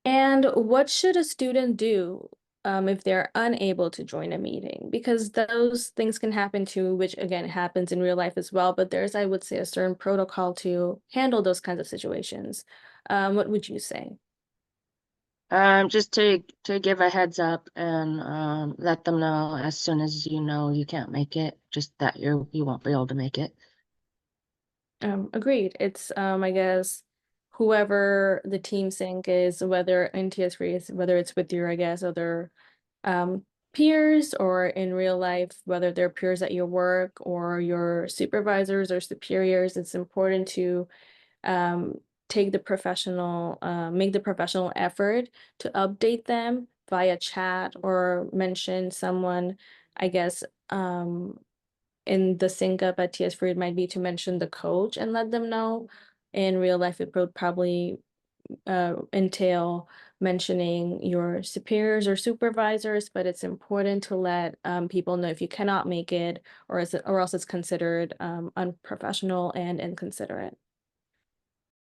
And what should a student do if they're unable to join a meeting? Because those things can happen too, which again happens in real life as well. But there's, I would say, a certain protocol to handle those kinds of situations. What would you say? Just to give a heads up and let them know as soon as you know you can't make it, just that you won't be able to make it. Agreed. It's I guess whoever the team sync is, whether in TS3 is whether it's with your, I guess, other um peers or in real life, whether they're peers at your work or your supervisors or superiors, it's important to take the professional make the professional effort to update them via chat or mention someone, I guess, in the sync up at TS4, it might be to mention the coach and let them know. In real life, it would probably entail mentioning your superiors or supervisors, but it's important to let people know if you cannot make it, or else it's considered unprofessional and inconsiderate.